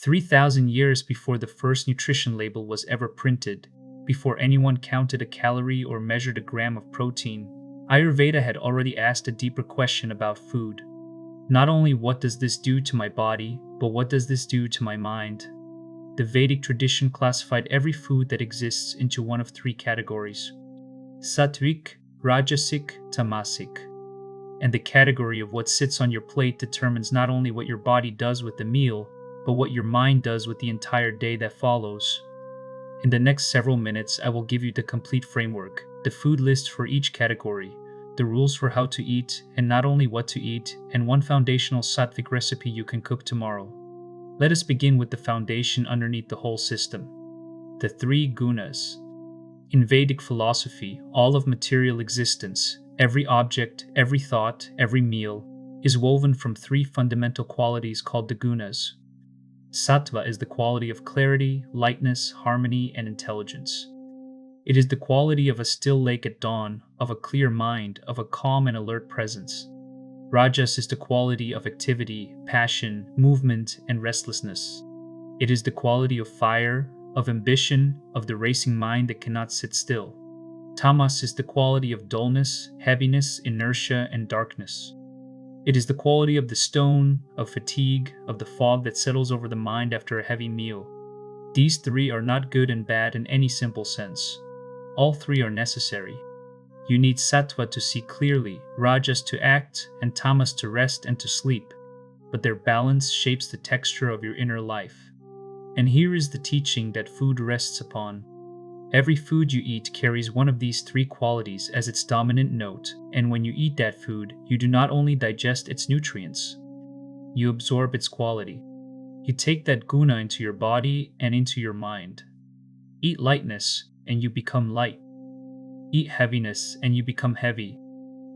3,000 years before the first nutrition label was ever printed, before anyone counted a calorie or measured a gram of protein, Ayurveda had already asked a deeper question about food. Not only what does this do to my body, but what does this do to my mind? The Vedic tradition classified every food that exists into one of three categories: Sattvic, Rajasic, Tamasic. And the category of what sits on your plate determines not only what your body does with the meal, but what your mind does with the entire day that follows. In the next several minutes, I will give you the complete framework, the food list for each category, the rules for how to eat, and not only what to eat, and one foundational Sattvic recipe you can cook tomorrow. Let us begin with the foundation underneath the whole system: the three gunas. In Vedic philosophy, all of material existence, every object, every thought, every meal, is woven from three fundamental qualities called the gunas. Sattva is the quality of clarity, lightness, harmony, and intelligence. It is the quality of a still lake at dawn, of a clear mind, of a calm and alert presence. Rajas is the quality of activity, passion, movement, and restlessness. It is the quality of fire, of ambition, of the racing mind that cannot sit still. Tamas is the quality of dullness, heaviness, inertia, and darkness. It is the quality of the stone, of fatigue, of the fog that settles over the mind after a heavy meal. These three are not good and bad in any simple sense. All three are necessary. You need sattva to see clearly, rajas to act, and tamas to rest and to sleep. But their balance shapes the texture of your inner life. And here is the teaching that food rests upon. Every food you eat carries one of these three qualities as its dominant note, and when you eat that food, you do not only digest its nutrients, you absorb its quality. You take that guna into your body and into your mind. Eat lightness, and you become light. Eat heaviness, and you become heavy.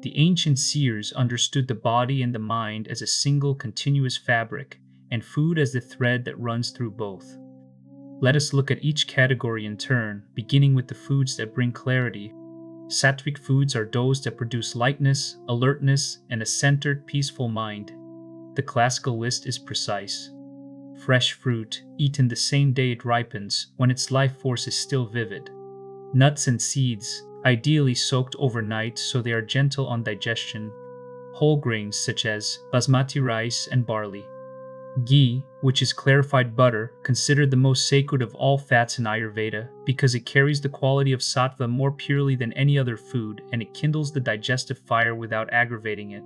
The ancient seers understood the body and the mind as a single continuous fabric, and food as the thread that runs through both. Let us look at each category in turn, beginning with the foods that bring clarity. Sattvic foods are those that produce lightness, alertness, and a centered, peaceful mind. The classical list is precise. Fresh fruit, eaten the same day it ripens, when its life force is still vivid. Nuts and seeds, ideally soaked overnight so they are gentle on digestion. Whole grains such as basmati rice and barley. Ghee, which is clarified butter, considered the most sacred of all fats in Ayurveda because it carries the quality of sattva more purely than any other food, and it kindles the digestive fire without aggravating it.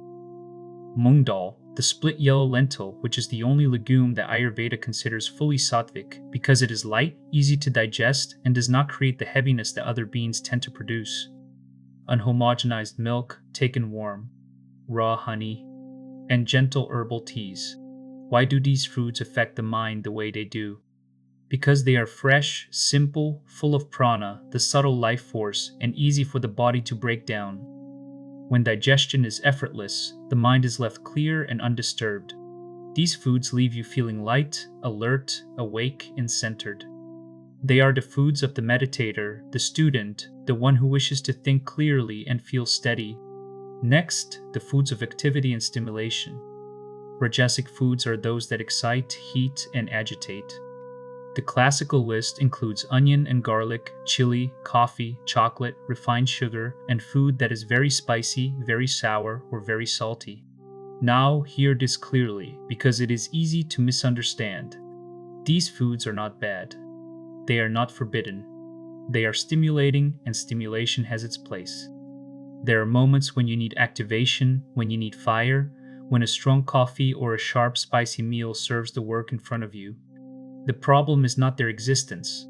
Mung dal, the split yellow lentil, which is the only legume that Ayurveda considers fully sattvic because it is light, easy to digest, and does not create the heaviness that other beans tend to produce. Unhomogenized milk, taken warm. Raw honey, and gentle herbal teas. Why do these foods affect the mind the way they do? Because they are fresh, simple, full of prana, the subtle life force, and easy for the body to break down. When digestion is effortless, the mind is left clear and undisturbed. These foods leave you feeling light, alert, awake, and centered. They are the foods of the meditator, the student, the one who wishes to think clearly and feel steady. Next, the foods of activity and stimulation. Rajasic foods are those that excite, heat, and agitate. The classical list includes onion and garlic, chili, coffee, chocolate, refined sugar, and food that is very spicy, very sour, or very salty. Now, hear this clearly, because it is easy to misunderstand. These foods are not bad. They are not forbidden. They are stimulating, and stimulation has its place. There are moments when you need activation, when you need fire, when a strong coffee or a sharp, spicy meal serves the work in front of you. The problem is not their existence.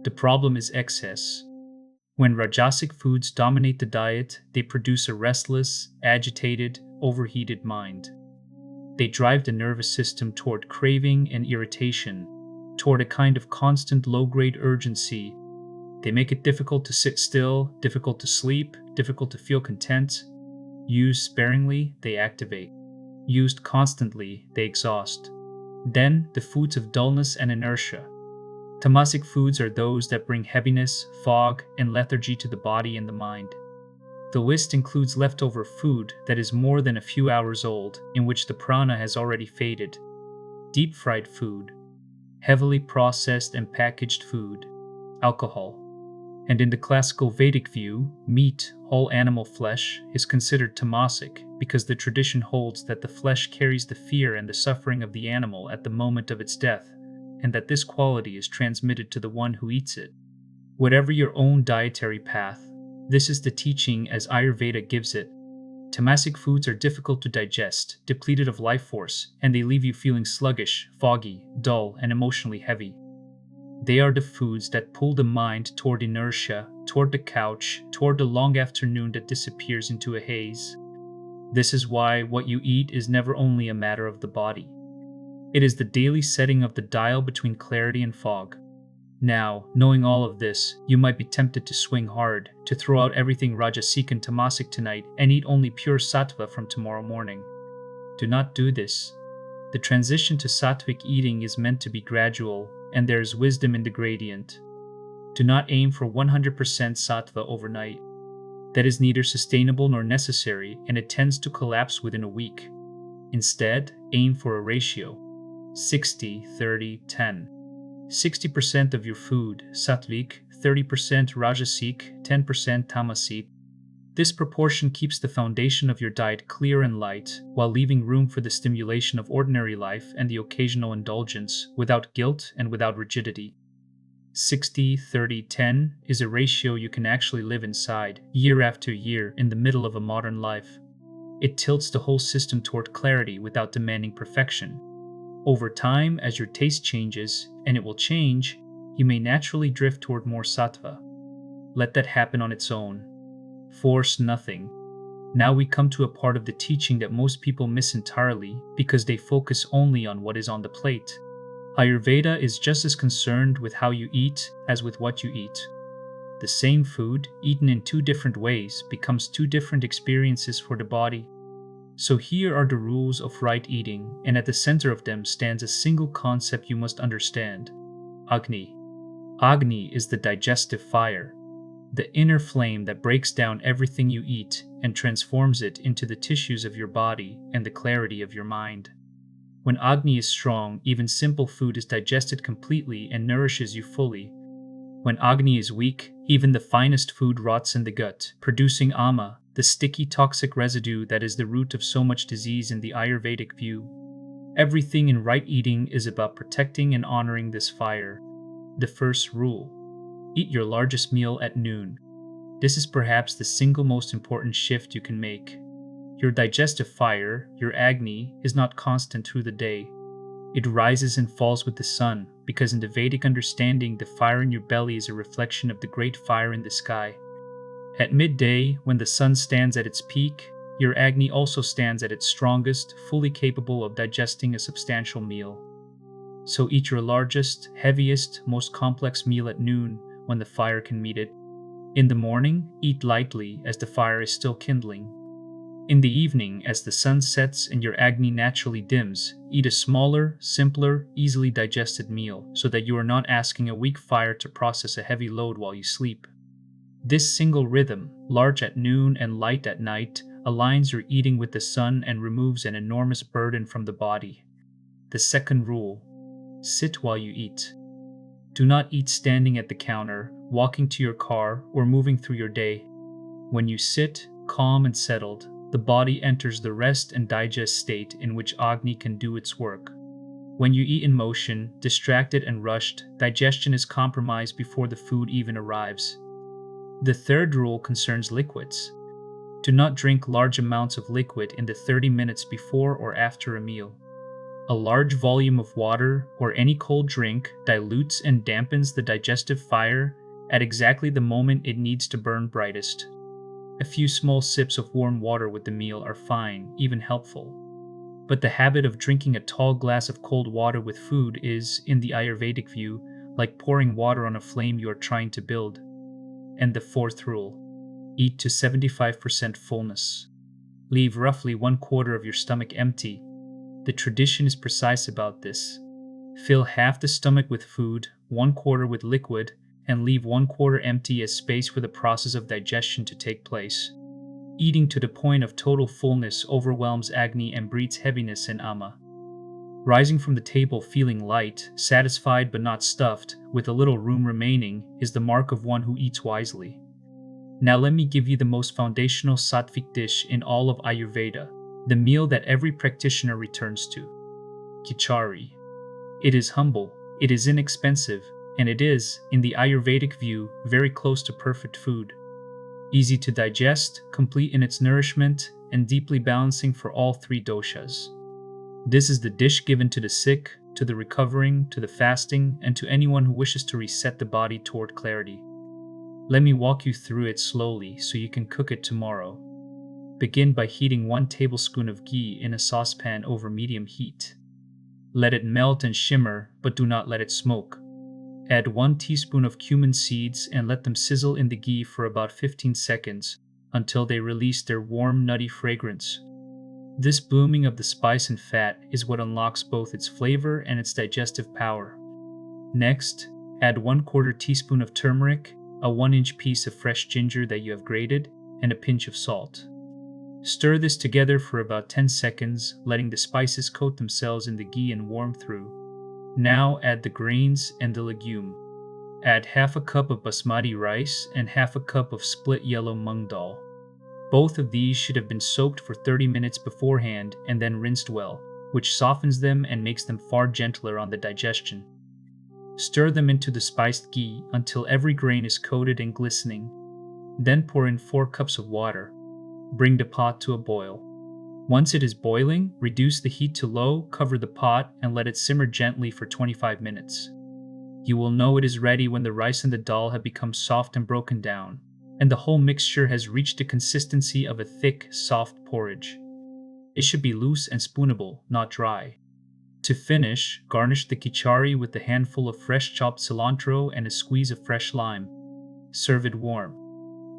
The problem is excess. When Rajasic foods dominate the diet, they produce a restless, agitated, overheated mind. They drive the nervous system toward craving and irritation, toward a kind of constant low-grade urgency. They make it difficult to sit still, difficult to sleep, difficult to feel content. Used sparingly, they activate. Used constantly, they exhaust. Then, the foods of dullness and inertia. Tamasic foods are those that bring heaviness, fog, and lethargy to the body and the mind. The list includes leftover food that is more than a few hours old, in which the prana has already faded. Deep-fried food. heavily processed and packaged food, alcohol. And in the classical Vedic view, meat, whole animal flesh, is considered tamasic because the tradition holds that the flesh carries the fear and the suffering of the animal at the moment of its death, and that this quality is transmitted to the one who eats it. Whatever your own dietary path, this is the teaching as Ayurveda gives it. Tamasic foods are difficult to digest, depleted of life force, and they leave you feeling sluggish, foggy, dull, and emotionally heavy. They are the foods that pull the mind toward inertia, toward the couch, toward the long afternoon that disappears into a haze. This is why what you eat is never only a matter of the body. It is the daily setting of the dial between clarity and fog. Now, knowing all of this, you might be tempted to swing hard, to throw out everything Rajasic and Tamasic tonight and eat only pure Sattva from tomorrow morning. Do not do this. The transition to Sattvic eating is meant to be gradual, and there is wisdom in the gradient. Do not aim for 100% Sattva overnight. That is neither sustainable nor necessary, and it tends to collapse within a week. Instead, aim for a ratio 60-30-10. 60% of your food, Sattvic, 30% Rajasic, 10% Tamasic. This proportion keeps the foundation of your diet clear and light, while leaving room for the stimulation of ordinary life and the occasional indulgence, without guilt and without rigidity. 60-30-10 is a ratio you can actually live inside, year after year, in the middle of a modern life. It tilts the whole system toward clarity without demanding perfection. Over time, as your taste changes, and it will change, you may naturally drift toward more sattva. Let that happen on its own. Force nothing. Now we come to a part of the teaching that most people miss entirely because they focus only on what is on the plate. Ayurveda is just as concerned with how you eat as with what you eat. The same food, eaten in two different ways, becomes two different experiences for the body. So here are the rules of right eating, and at the center of them stands a single concept you must understand: Agni. Agni is the digestive fire, the inner flame that breaks down everything you eat and transforms it into the tissues of your body and the clarity of your mind. When Agni is strong, even simple food is digested completely and nourishes you fully. When Agni is weak, even the finest food rots in the gut, producing ama, the sticky toxic residue that is the root of so much disease in the Ayurvedic view. Everything in right eating is about protecting and honoring this fire. The first rule: eat your largest meal at noon. This is perhaps the single most important shift you can make. Your digestive fire, your Agni, is not constant through the day. It rises and falls with the sun, because in the Vedic understanding, the fire in your belly is a reflection of the great fire in the sky. At midday, when the sun stands at its peak, your Agni also stands at its strongest, fully capable of digesting a substantial meal. So eat your largest, heaviest, most complex meal at noon, when the fire can meet it. In the morning, eat lightly as the fire is still kindling. In the evening, as the sun sets and your Agni naturally dims, eat a smaller, simpler, easily digested meal so that you are not asking a weak fire to process a heavy load while you sleep. This single rhythm, large at noon and light at night, aligns your eating with the sun and removes an enormous burden from the body. The second rule: sit while you eat. Do not eat standing at the counter, walking to your car, or moving through your day. When you sit, calm and settled, the body enters the rest and digest state in which Agni can do its work. When you eat in motion, distracted and rushed, digestion is compromised before the food even arrives. The third rule concerns liquids. Do not drink large amounts of liquid in the 30 minutes before or after a meal. A large volume of water or any cold drink dilutes and dampens the digestive fire at exactly the moment it needs to burn brightest. A few small sips of warm water with the meal are fine, even helpful. But the habit of drinking a tall glass of cold water with food is, in the Ayurvedic view, like pouring water on a flame you are trying to build. And the fourth rule: eat to 75% fullness. Leave roughly 1/4 of your stomach empty. The tradition is precise about this. Fill half the stomach with food, 1/4 with liquid, and leave 1/4 empty as space for the process of digestion to take place. Eating to the point of total fullness overwhelms Agni and breeds heaviness in ama. Rising from the table feeling light, satisfied but not stuffed, with a little room remaining, is the mark of one who eats wisely. Now let me give you the most foundational Sattvic dish in all of Ayurveda, the meal that every practitioner returns to. Kichari. It is humble, it is inexpensive, and it is, in the Ayurvedic view, very close to perfect food. Easy to digest, complete in its nourishment, and deeply balancing for all three doshas. This is the dish given to the sick, to the recovering, to the fasting, and to anyone who wishes to reset the body toward clarity. Let me walk you through it slowly so you can cook it tomorrow. Begin by heating 1 tablespoon of ghee in a saucepan over medium heat. Let it melt and shimmer, but do not let it smoke. Add 1 teaspoon of cumin seeds and let them sizzle in the ghee for about 15 seconds until they release their warm, nutty fragrance. This blooming of the spice and fat is what unlocks both its flavor and its digestive power. Next, add 1/4 teaspoon of turmeric, a 1-inch piece of fresh ginger that you have grated, and a pinch of salt. Stir this together for about 10 seconds, letting the spices coat themselves in the ghee and warm through. Now add the grains and the legume. Add half a cup of basmati rice and half a cup of split yellow mung dal. Both of these should have been soaked for 30 minutes beforehand and then rinsed well, which softens them and makes them far gentler on the digestion. Stir them into the spiced ghee until every grain is coated and glistening. Then pour in 4 cups of water. Bring the pot to a boil. Once it is boiling, reduce the heat to low, cover the pot, and let it simmer gently for 25 minutes. You will know it is ready when the rice and the dal have become soft and broken down, and the whole mixture has reached the consistency of a thick, soft porridge. It should be loose and spoonable, not dry. To finish, garnish the kichari with a handful of fresh chopped cilantro and a squeeze of fresh lime. Serve it warm.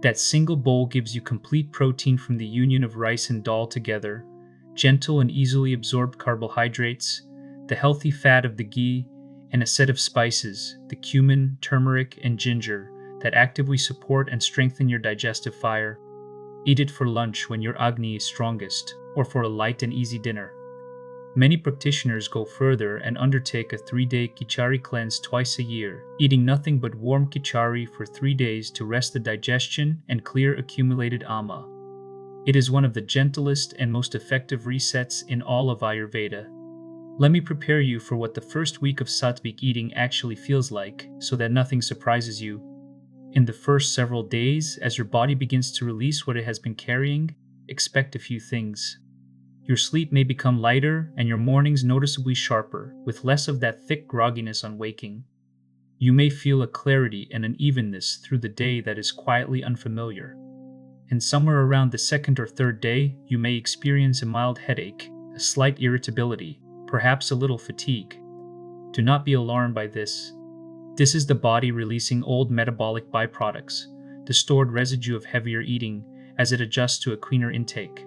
That single bowl gives you complete protein from the union of rice and dal together, gentle and easily absorbed carbohydrates, the healthy fat of the ghee, and a set of spices, the cumin, turmeric, and ginger, that actively support and strengthen your digestive fire. Eat it for lunch when your Agni is strongest, or for a light and easy dinner. Many practitioners go further and undertake a 3-day Kichari cleanse twice a year, eating nothing but warm Kichari for 3 days to rest the digestion and clear accumulated ama. It is one of the gentlest and most effective resets in all of Ayurveda. Let me prepare you for what the first week of Sattvic eating actually feels like, so that nothing surprises you. In the first several days, as your body begins to release what it has been carrying, expect a few things. Your sleep may become lighter and your mornings noticeably sharper, with less of that thick grogginess on waking. You may feel a clarity and an evenness through the day that is quietly unfamiliar. And somewhere around the 2nd or 3rd day, you may experience a mild headache, a slight irritability, perhaps a little fatigue. Do not be alarmed by this. This is the body releasing old metabolic byproducts, the stored residue of heavier eating, as it adjusts to a cleaner intake.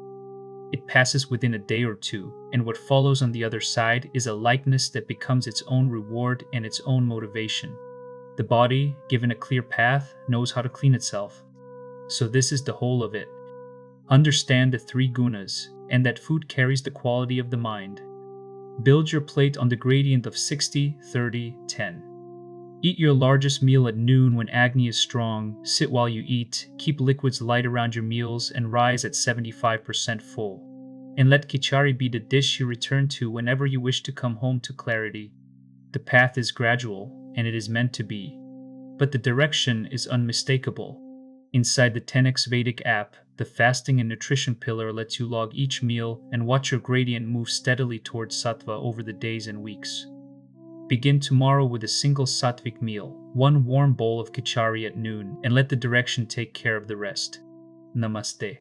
It passes within a day or two, and what follows on the other side is a lightness that becomes its own reward and its own motivation. The body, given a clear path, knows how to clean itself. So this is the whole of it. Understand the 3 gunas, and that food carries the quality of the mind. Build your plate on the gradient of 60, 30, 10. Eat your largest meal at noon when Agni is strong, sit while you eat, keep liquids light around your meals, and rise at 75% full. And let Kichari be the dish you return to whenever you wish to come home to clarity. The path is gradual, and it is meant to be. But the direction is unmistakable. Inside the 10x Vedic app, the fasting and nutrition pillar lets you log each meal and watch your gradient move steadily towards sattva over the days and weeks. Begin tomorrow with a single Sattvic meal, 1 warm bowl of Kichari at noon, and let the direction take care of the rest. Namaste.